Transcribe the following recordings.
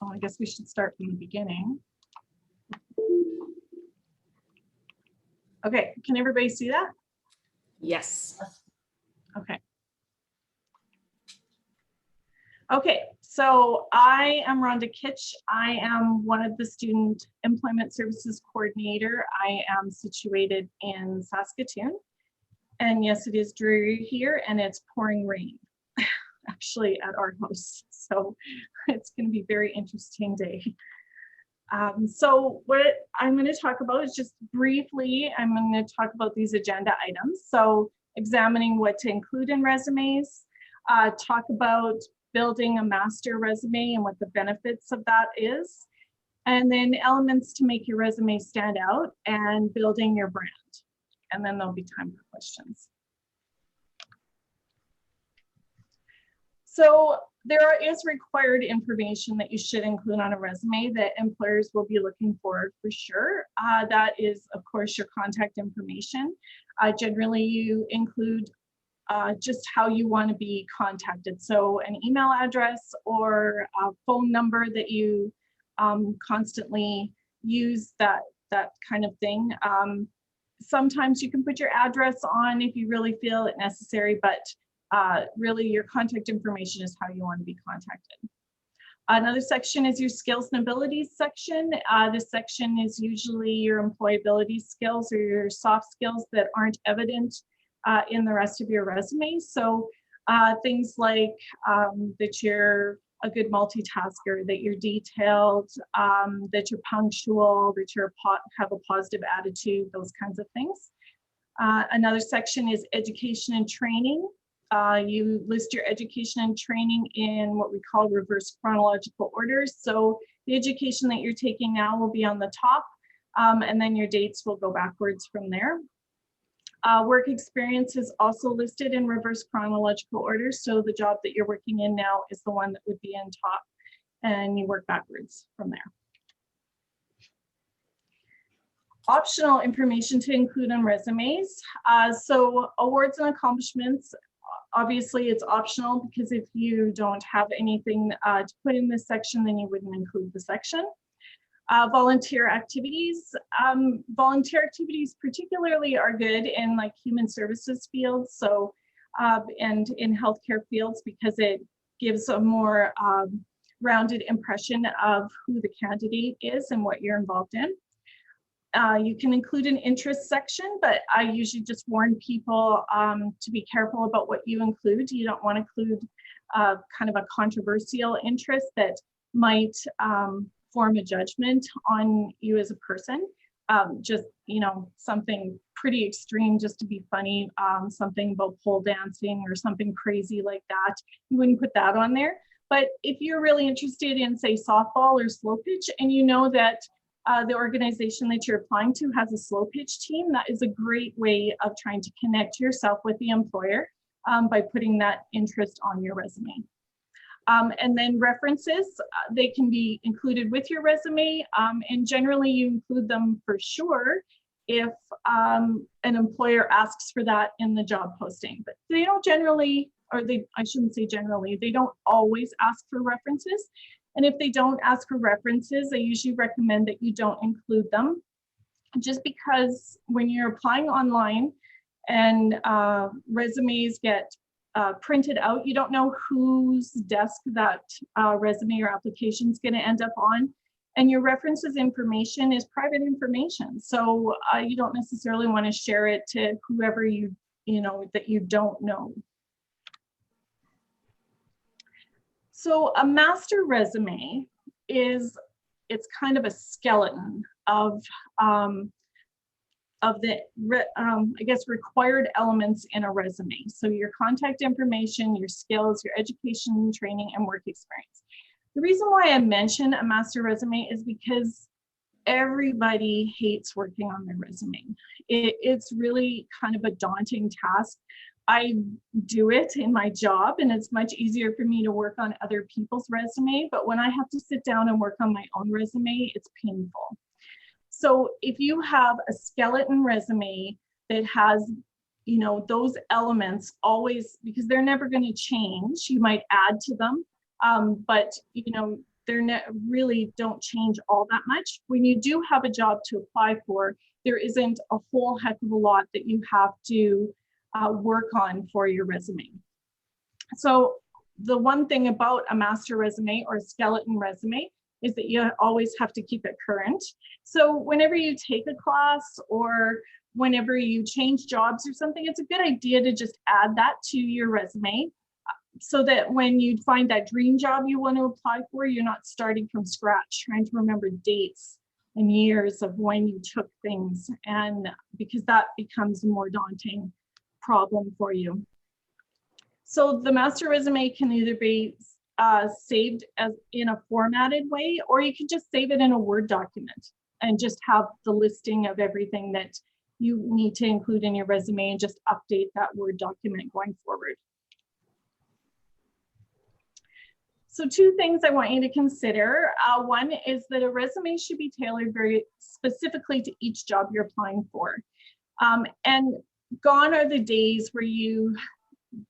Oh, I guess we should start from the beginning. Okay, can everybody see that? Yes. Okay. Okay, so I am Rhonda Kitch. I am one of the Student Employment Services Coordinator. I am situated in Saskatchewan. And yes, it is dreary here and it's pouring rain, actually at our house. So it's going to be a very interesting day. So what I'm going to talk about is just briefly, I'm going to talk about these agenda items. So examining what to include in resumes, talk about building a master resume and what the benefits of that is, and then elements to make your resume stand out and building your brand. And then there'll be time for questions. So there is required information that you should include on a resume that employers will be looking for sure. That is, of course, your contact information. Generally, you include just how you want to be contacted. So an email address or a phone number that you constantly use, that kind of thing. Sometimes you can put your address on if you really feel it necessary, but really your contact information is how you want to be contacted. Another section is your skills and abilities section. This section is usually your employability skills or your soft skills that aren't evident in the rest of your resume. So things like that you're a good multitasker, that you're detailed, that you're punctual, that you have a positive attitude, those kinds of things. Another section is education and training. You list your education and training in what we call reverse chronological order. So the education that you're taking now will be on the top, and then your dates will go backwards from there. Work experience is also listed in reverse chronological order. So the job that you're working in now is the one that would be in top, and you work backwards from there. Optional information to include on resumes. So awards and accomplishments, obviously it's optional because if you don't have anything to put in this section, then you wouldn't include the section. Volunteer activities. Volunteer activities particularly are good in like human services fields, so and in healthcare fields, because it gives a more rounded impression of who the candidate is and what you're involved in. You can include an interest section, but I usually just warn people to be careful about what you include. You don't want to include kind of a controversial interest that might form a judgment on you as a person. Just, you know, something pretty extreme just to be funny, something about pole dancing or something crazy like that. You wouldn't put that on there. But if you're really interested in, say, softball or slow pitch, and you know that the organization that you're applying to has a slow pitch team, that is a great way of trying to connect yourself with the employer by putting that interest on your resume. And then references, they can be included with your resume, and generally you include them for sure if an employer asks for that in the job posting. But they don't generally, or I shouldn't say generally, they don't always ask for references. And if they don't ask for references, I usually recommend that you don't include them, just because when you're applying online and resumes get printed out, you don't know whose desk that resume or application is going to end up on. And your references information is private information. So you don't necessarily want to share it to whoever you know that you don't know. So a master resume it's kind of a skeleton of the, I guess, required elements in a resume. So your contact information, your skills, your education, training, and work experience. The reason why I mention a master resume is because everybody hates working on their resume. It's really kind of a daunting task. I do it in my job, and it's much easier for me to work on other people's resume, but when I have to sit down and work on my own resume, it's painful. So if you have a skeleton resume that has, you know, those elements always, because they're never going to change, you might add to them, but, you know, really don't change all that much. When you do have a job to apply for, there isn't a whole heck of a lot that you have to work on for your resume. So the one thing about a master resume or a skeleton resume is that you always have to keep it current. So whenever you take a class or whenever you change jobs or something, it's a good idea to just add that to your resume so that when you find that dream job you want to apply for, you're not starting from scratch, trying to remember dates and years of when you took things, and because that becomes a more daunting problem for you. So the master resume can either be saved as in a formatted way, or you can just save it in a Word document and just have the listing of everything that you need to include in your resume and just update that Word document going forward. So two things I want you to consider. One is that a resume should be tailored very specifically to each job you're applying for. And gone are the days where you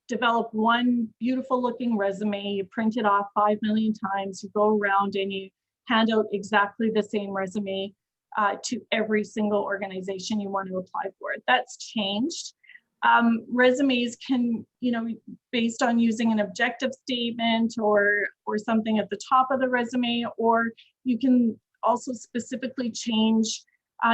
develop one beautiful looking resume, you print it off 5 million times, you go around and you hand out exactly the same resume to every single organization you want to apply for. That's changed. Resumes can, based on using an objective statement or something at the top of the resume, or you can also specifically change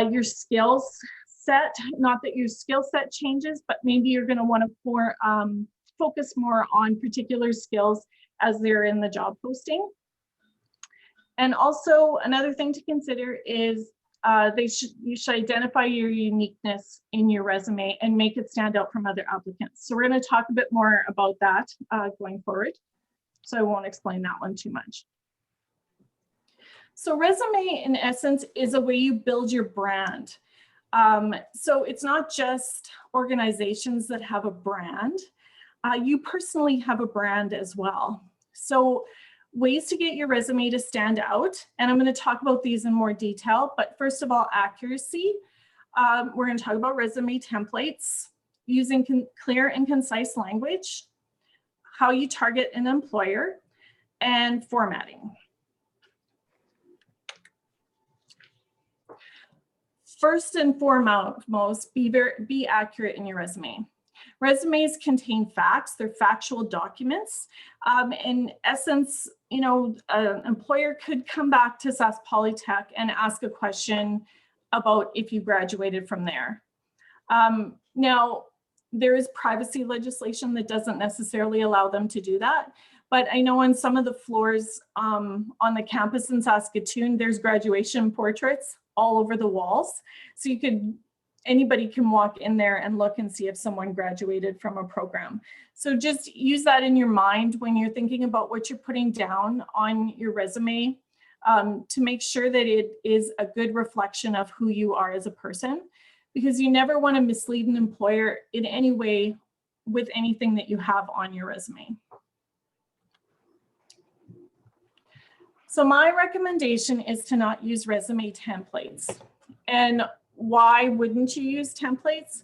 your skills set. Not that your skill set changes, but maybe you're going to want to focus more on particular skills as they're in the job posting. And also another thing to consider is you should identify your uniqueness in your resume and make it stand out from other applicants. So we're going to talk a bit more about that going forward. So I won't explain that one too much. So resume, in essence, is a way you build your brand. So it's not just organizations that have a brand. You personally have a brand as well. So ways to get your resume to stand out, and I'm going to talk about these in more detail, but first of all, accuracy. We're going to talk about resume templates, using clear and concise language, how you target an employer, and formatting. First and foremost, be accurate in your resume. Resumes contain facts, they're factual documents. In essence, an employer could come back to Sask Polytech and ask a question about if you graduated from there. Now, there is privacy legislation that doesn't necessarily allow them to do that, but I know on some of the floors on the campus in Saskatoon, there's graduation portraits all over the walls. So anybody can walk in there and look and see if someone graduated from a program. So just use that in your mind when you're thinking about what you're putting down on your resume to make sure that it is a good reflection of who you are as a person, because you never want to mislead an employer in any way with anything that you have on your resume. So my recommendation is to not use resume templates. And why wouldn't you use templates?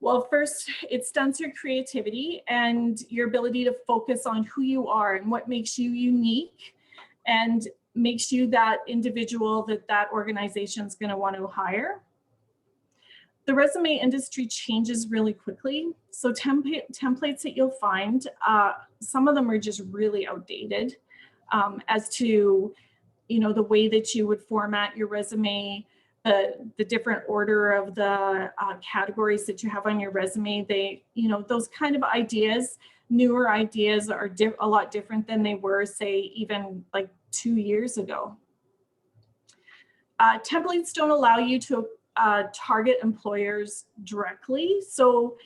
Well, first, it stunts your creativity and your ability to focus on who you are and what makes you unique and makes you that individual that organization is going to want to hire. The resume industry changes really quickly. So templates that you'll find, some of them are just really outdated as to, the way that you would format your resume, the different order of the categories that you have on your resume. Those kind of ideas, newer ideas are a lot different than they were, say, even like 2 years ago. Templates don't allow you to target employers directly. So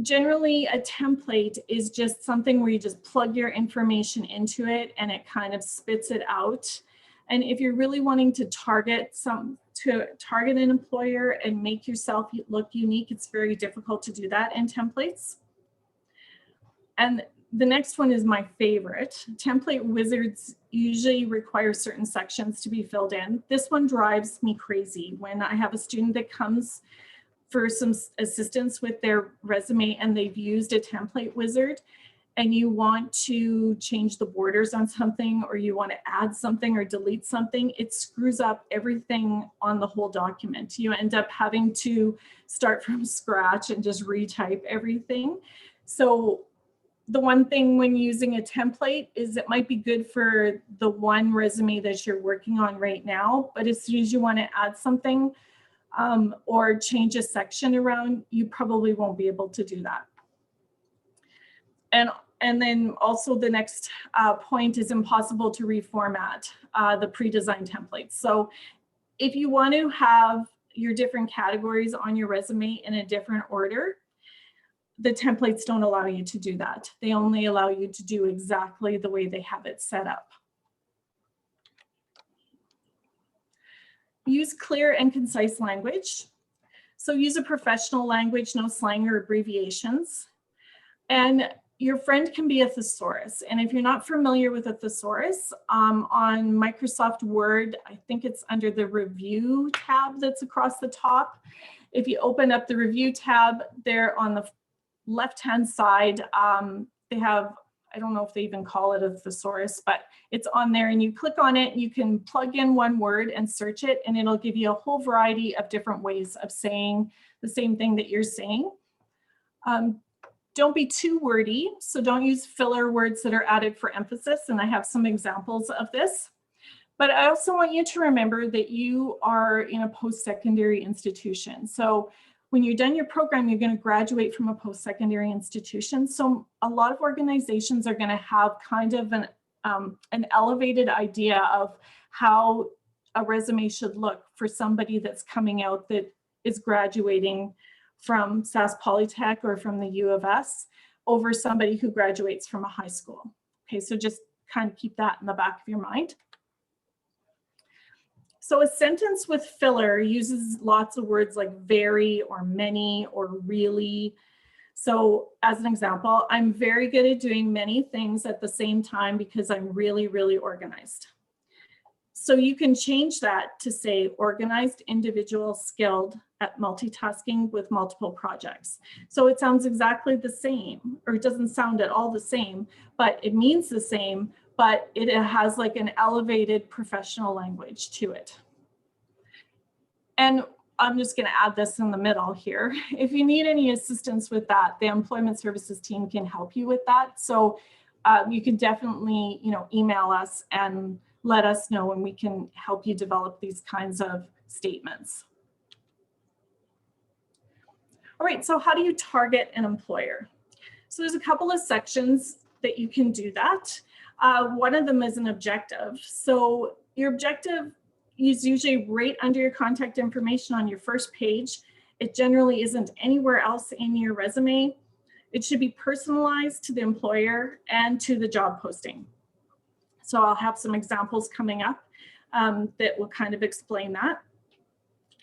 generally a template is just something where you just plug your information into it and it kind of spits it out. And if you're really wanting to target an employer and make yourself look unique, it's very difficult to do that in templates. And the next one is my favorite. Template wizards usually require certain sections to be filled in. This one drives me crazy when I have a student that comes for some assistance with their resume and they've used a template wizard and you want to change the borders on something, or you want to add something or delete something, it screws up everything on the whole document. You end up having to start from scratch and just retype everything. So the one thing when using a template is it might be good for the one resume that you're working on right now, but as soon as you want to add something or change a section around, you probably won't be able to do that. And then also the next point is impossible to reformat the pre-designed templates. So if you want to have your different categories on your resume in a different order, the templates don't allow you to do that. They only allow you to do exactly the way they have it set up. Use clear and concise language. So use a professional language, no slang or abbreviations. And your friend can be a thesaurus. And if you're not familiar with a thesaurus, on Microsoft Word, I think it's under the review tab that's across the top. If you open up the review tab there on the left-hand side, they have, I don't know if they even call it a thesaurus, but it's on there, and you click on it, you can plug in one word and search it, and it'll give you a whole variety of different ways of saying the same thing that you're saying. Don't be too wordy, so don't use filler words that are added for emphasis, and I have some examples of this. But I also want you to remember that you are in a post-secondary institution. So when you're done your program, you're going to graduate from a post-secondary institution. So a lot of organizations are going to have kind of an elevated idea of how a resume should look for somebody that's coming out that is graduating from Sask Polytech or from the U of S over somebody who graduates from a high school. Okay, so just kind of keep that in the back of your mind. So a sentence with filler uses lots of words like very or many or really. So as an example, I'm very good at doing many things at the same time because I'm really, really organized. So you can change that to say organized, individual, skilled at multitasking with multiple projects. So it sounds exactly the same, or it doesn't sound at all the same, but it means the same, but it has like an elevated professional language to it. And I'm just going to add this in the middle here. If you need any assistance with that, the employment services team can help you with that. So you can definitely, email us and let us know, and we can help you develop these kinds of statements. All right, so how do you target an employer? So there's a couple of sections that you can do that. One of them is an objective. So your objective is usually right under your contact information on your first page. It generally isn't anywhere else in your resume. It should be personalized to the employer and to the job posting. So I'll have some examples coming up that will kind of explain that.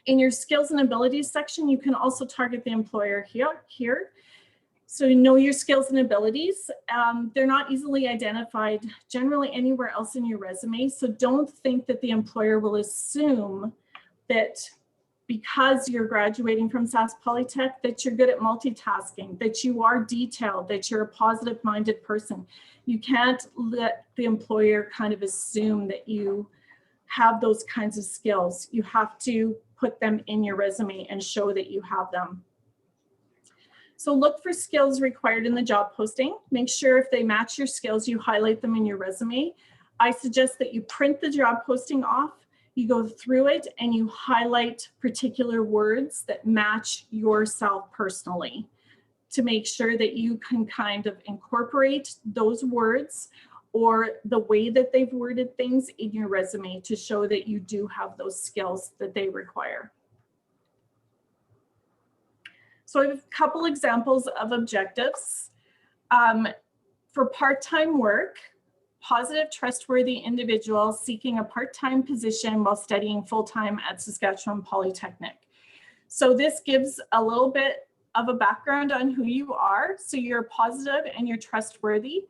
In your skills and abilities section, you can also target the employer here. So you know your skills and abilities. They're not easily identified generally anywhere else in your resume. So don't think that the employer will assume that because you're graduating from Sask Polytech, that you're good at multitasking, that you are detailed, that you're a positive-minded person. You can't let the employer kind of assume that you have those kinds of skills. You have to put them in your resume and show that you have them. So look for skills required in the job posting. Make sure if they match your skills, you highlight them in your resume. I suggest that you print the job posting off, you go through it, and you highlight particular words that match yourself personally to make sure that you can kind of incorporate those words or the way that they've worded things in your resume to show that you do have those skills that they require. So I have a couple examples of objectives. For part-time work, positive, trustworthy individual seeking a part-time position while studying full-time at Saskatchewan Polytechnic. So this gives a little bit of a background on who you are. So you're positive and you're trustworthy.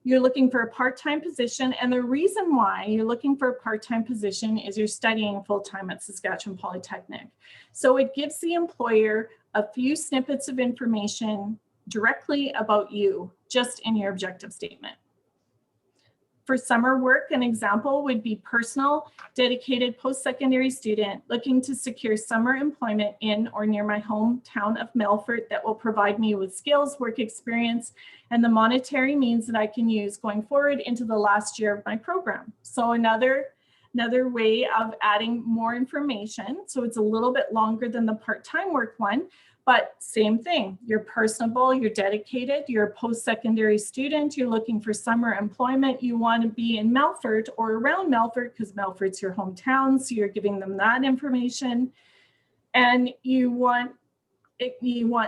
You're looking for a part-time position, and the reason why you're looking for a part-time position is you're studying full-time at Saskatchewan Polytechnic. So it gives the employer a few snippets of information directly about you just in your objective statement. For summer work, an example would be personal, dedicated post-secondary student looking to secure summer employment in or near my hometown of Melfort that will provide me with skills, work experience, and the monetary means that I can use going forward into the last year of my program. So another way of adding more information. So it's a little bit longer than the part-time work one, but same thing. You're personable, you're dedicated, you're a post-secondary student, you're looking for summer employment, you want to be in Melfort or around Melfort because Melfort's your hometown, so you're giving them that information. And you want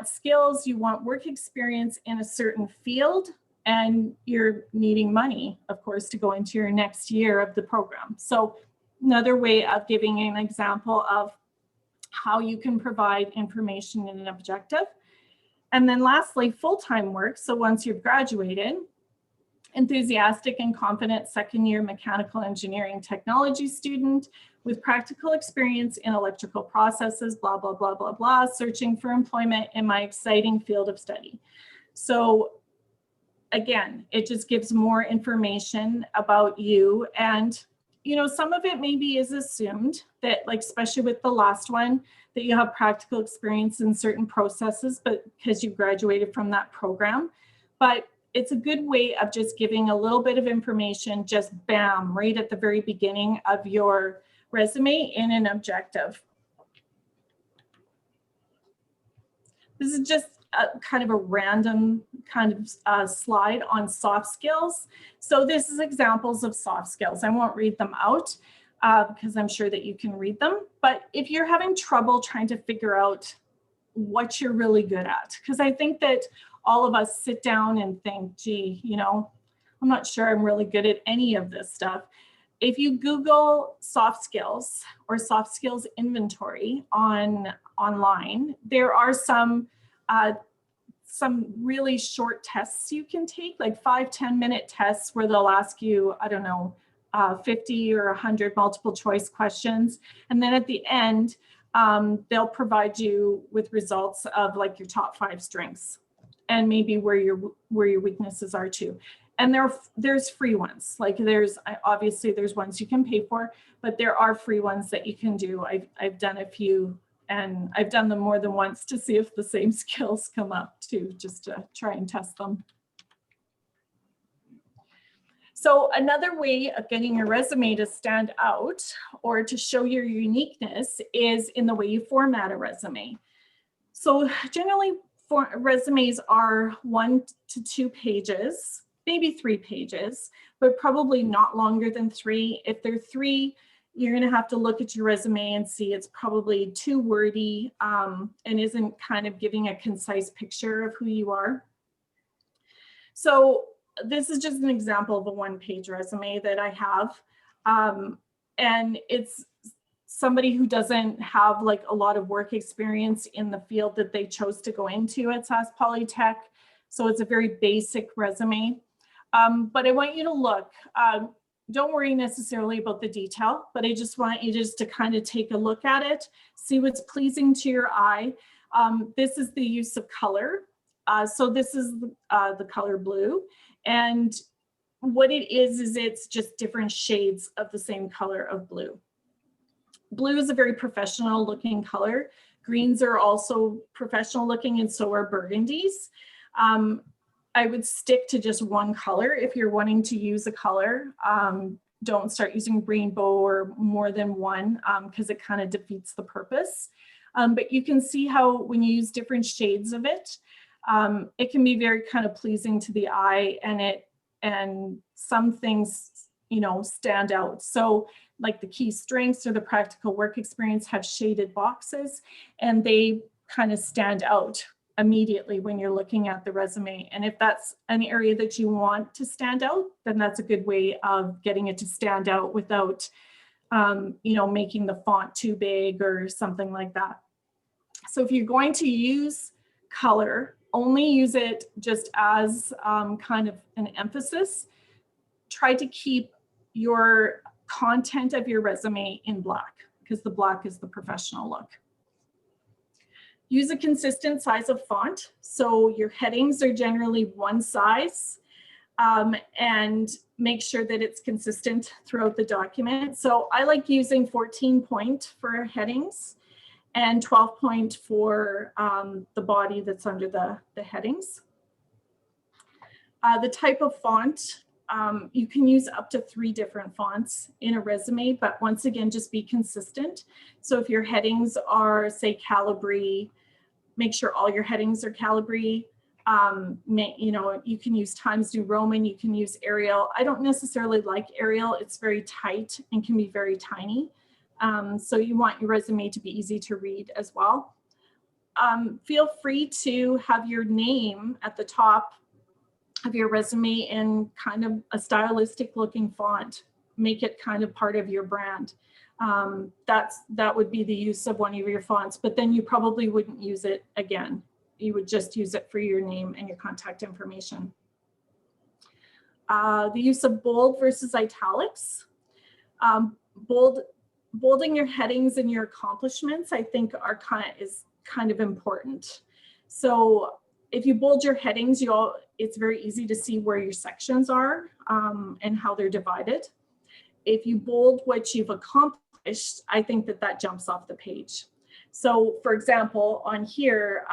skills, you want work experience in a certain field, and you're needing money, of course, to go into your next year of the program. So another way of giving an example of how you can provide information in an objective. And then lastly, full-time work. So once you've graduated, enthusiastic and confident second-year mechanical engineering technology student with practical experience in electrical processes, blah, blah, blah, blah, blah, searching for employment in my exciting field of study. So again, it just gives more information about you. And you know, some of it maybe is assumed that, like, especially with the last one, that you have practical experience in certain processes, but because you graduated from that program. But it's a good way of just giving a little bit of information, just bam, right at the very beginning of your resume in an objective. This is just a kind of a random kind of slide on soft skills. So this is examples of soft skills. I won't read them out because I'm sure that you can read them. But if you're having trouble trying to figure out what you're really good at, because I think that all of us sit down and think, gee, you know, I'm not sure I'm really good at any of this stuff. If you Google soft skills or soft skills inventory online, there are some really short tests you can take, like 5-10 minute tests where they'll ask you, I don't know, 50 or 100 multiple choice questions. And then at the end, they'll provide you with results of like your top 5 strengths and maybe where your weaknesses are too. And there's free ones, like obviously there's ones you can pay for, but there are free ones that you can do. I've done a few, and I've done them more than once to see if the same skills come up too, just to try and test them. So another way of getting your resume to stand out or to show your uniqueness is in the way you format a resume. So generally, resumes are 1 to 2 pages, maybe 3 pages, but probably not longer than 3. If they're 3, you're going to have to look at your resume and see it's probably too wordy and isn't kind of giving a concise picture of who you are. So this is just an example of a 1-page resume that I have. And it's somebody who doesn't have like a lot of work experience in the field that they chose to go into at Sask Polytech. So it's a very basic resume. But I want you to look. Don't worry necessarily about the detail, but I just want you just to kind of take a look at it, see what's pleasing to your eye. This is the use of color. So this is the color blue. And what it is it's just different shades of the same color of blue. Blue is a very professional looking color. Greens are also professional looking, and so are burgundies. I would stick to just one color if you're wanting to use a color. Don't start using rainbow or more than one because it kind of defeats the purpose. But you can see how when you use different shades of it, it can be very kind of pleasing to the eye, and some things, you know, stand out. So like the key strengths or the practical work experience have shaded boxes, and they kind of stand out immediately when you're looking at the resume. And if that's an area that you want to stand out, then that's a good way of getting it to stand out without, you know, making the font too big or something like that. So if you're going to use color, only use it just as kind of an emphasis. Try to keep your content of your resume in black because the black is the professional look. Use a consistent size of font. So your headings are generally one size, and make sure that it's consistent throughout the document. So I like using 14 point for headings and 12 point for the body that's under the headings. The type of font, you can use up to 3 different fonts in a resume, but once again, just be consistent. So if your headings are, say, Calibri, make sure all your headings are Calibri. You know, you can use Times New Roman, you can use Arial. I don't necessarily like Arial. It's very tight and can be very tiny. So you want your resume to be easy to read as well. Feel free to have your name at the top of your resume in kind of a stylistic looking font. Make it kind of part of your brand. That would be the use of one of your fonts, but then you probably wouldn't use it again. You would just use it for your name and your contact information. The use of bold versus italics. Bolding your headings and your accomplishments, I think, is kind of important. So if you bold your headings, it's very easy to see where your sections are and how they're divided. If you bold what you've accomplished, I think that jumps off the page. So for example, on here,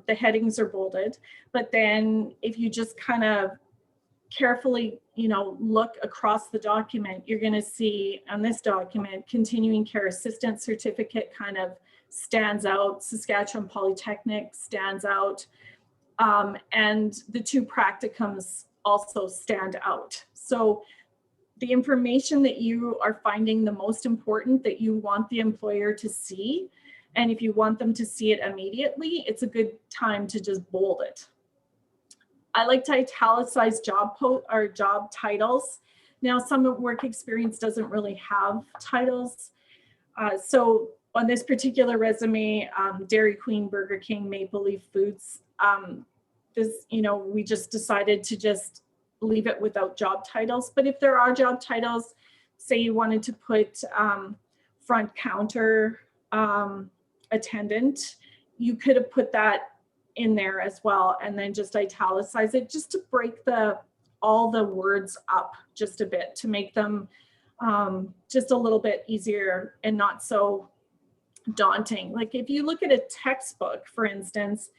the headings are bolded, but then if you just kind of carefully, you know, look across the document, you're going to see on this document, continuing care assistant certificate kind of stands out. Saskatchewan Polytechnic stands out. And the 2 practicums also stand out. So the information that you are finding the most important that you want the employer to see, and if you want them to see it immediately, it's a good time to just bold it. I like to italicize job titles. Now, some work experience doesn't really have titles. So on this particular resume, Dairy Queen, Burger King, Maple Leaf Foods, you know, we just decided to just leave it without job titles. But if there are job titles, say you wanted to put front counter attendant, you could have put that in there as well, and then just italicize it just to break all the words up just a bit to make them just a little bit easier and not so daunting. Like if you look at a textbook, for instance,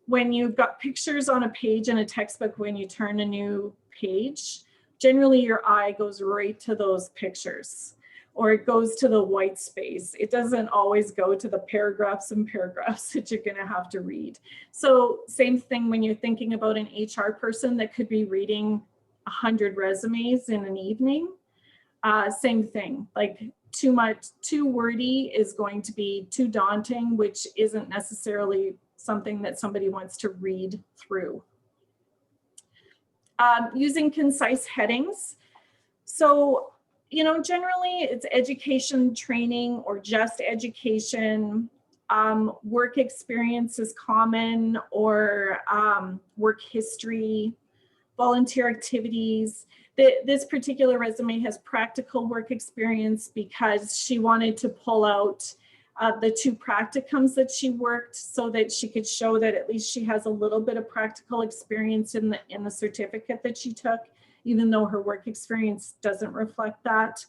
when you've got pictures on a page in a textbook, when you turn a new page, generally your eye goes right to those pictures, or it goes to the white space. It doesn't always go to the paragraphs and paragraphs that you're gonna have to read. So same thing when you're thinking about an HR person that could be reading 100 resumes in an evening. Same thing, like too wordy is going to be too daunting, which isn't necessarily something that somebody wants to read through. Using concise headings. So, you know, generally it's education, training, or just education. Work experience is common, or work history, volunteer activities. This particular resume has practical work experience because she wanted to pull out the 2 practicums that she worked so that she could show that at least she has a little bit of practical experience in the certificate that she took, even though her work experience doesn't reflect that.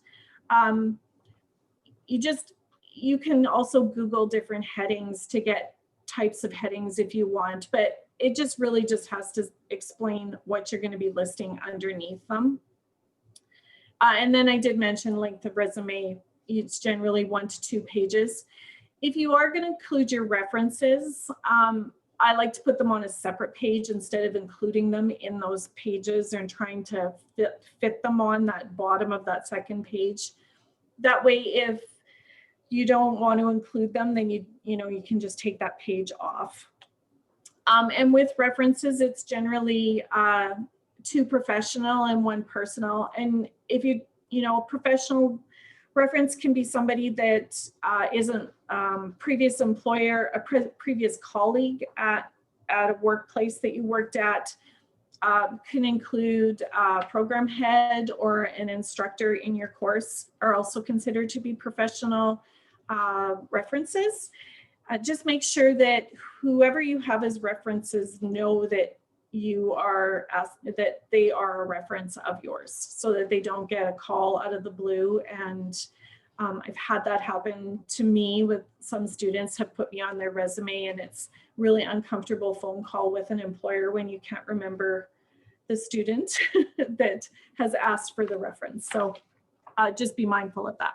You can also Google different headings to get types of headings if you want, but it just really just has to explain what you're going to be listing underneath them. And then I did mention length of resume. It's generally 1 to 2 pages. If you are going to include your references, I like to put them on a separate page instead of including them in those pages and trying to fit them on that bottom of that second page. That way, if you don't want to include them, then you can just take that page off. And with references, it's generally 2 professional and 1 personal. And if a professional reference can be somebody that isn't previous employer, a previous colleague at a workplace that you worked at, can include a program head or an instructor in your course, are also considered to be professional references. Just make sure that whoever you have as references know that you are that they are a reference of yours, so that they don't get a call out of the blue. And I've had that happen to me with some students have put me on their resume, and it's really uncomfortable phone call with an employer when you can't remember the student that has asked for the reference. So just be mindful of that.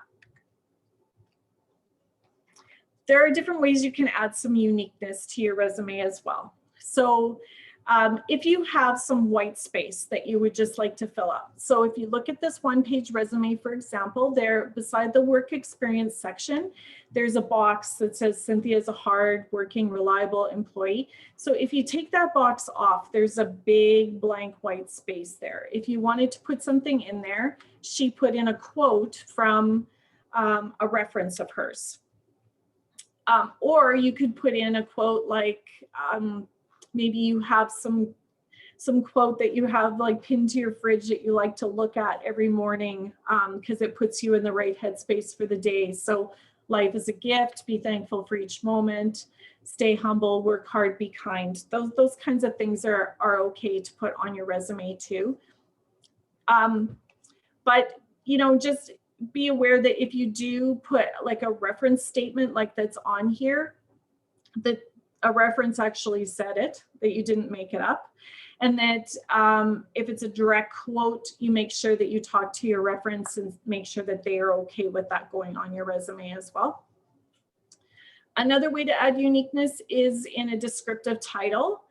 There are different ways you can add some uniqueness to your resume as well. So if you have some white space that you would just like to fill up. So if you look at this one-page resume, for example, there beside the work experience section, there's a box that says Cynthia is a hard-working, reliable employee. So if you take that box off, there's a big blank white space there. If you wanted to put something in there, she put in a quote from a reference of hers. Or you could put in a quote like, maybe you have some quote that you have like pinned to your fridge that you like to look at every morning because it puts you in the right headspace for the day. So life is a gift, be thankful for each moment, stay humble, work hard, be kind. Those kinds of things are okay to put on your resume too. But you know, just be aware that if you do put like a reference statement like that's on here, that a reference actually said it, that you didn't make it up. And that if it's a direct quote, you make sure that you talk to your reference and make sure that they are okay with that going on your resume as well. Another way to add uniqueness is in a descriptive title.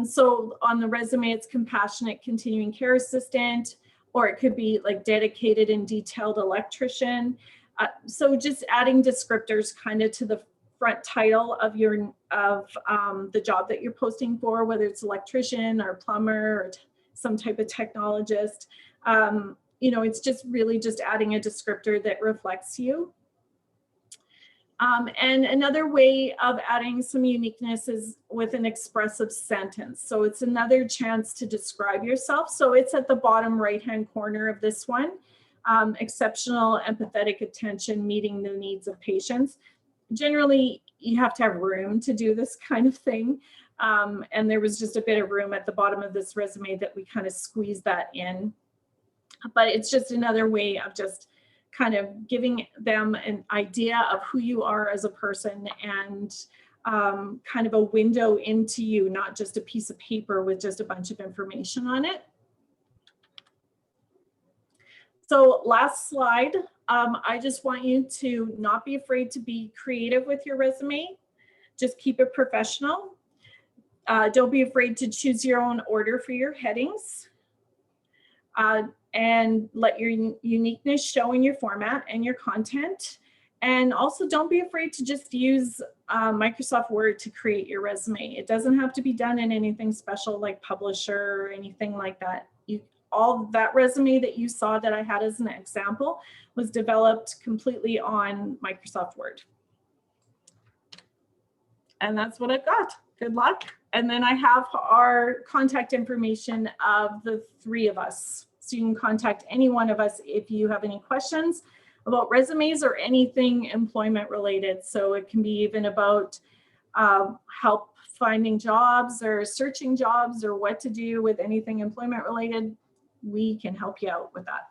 So on the resume, it's compassionate continuing care assistant, or it could be like dedicated and detailed electrician. So just adding descriptors kind of to the front title of your the job that you're posting for, whether it's electrician or plumber or some type of technologist. You know, it's just really just adding a descriptor that reflects you. And another way of adding some uniqueness is with an expressive sentence. So it's another chance to describe yourself. So it's at the bottom right-hand corner of this one. Exceptional empathetic attention, meeting the needs of patients. Generally, you have to have room to do this kind of thing. And there was just a bit of room at the bottom of this resume that we kind of squeezed that in. But it's just another way of just kind of giving them an idea of who you are as a person, and kind of a window into you, not just a piece of paper with just a bunch of information on it. So last slide, I just want you to not be afraid to be creative with your resume. Just keep it professional. Don't be afraid to choose your own order for your headings. And let your uniqueness show in your format and your content. And also don't be afraid to just use Microsoft Word to create your resume. It doesn't have to be done in anything special like Publisher or anything like that. All that resume that you saw that I had as an example was developed completely on Microsoft Word. And that's what I've got. Good luck. And then I have our contact information of the three of us. So you can contact any one of us if you have any questions about resumes or anything employment related. So it can be even about help finding jobs or searching jobs or what to do with anything employment related. We can help you out with that.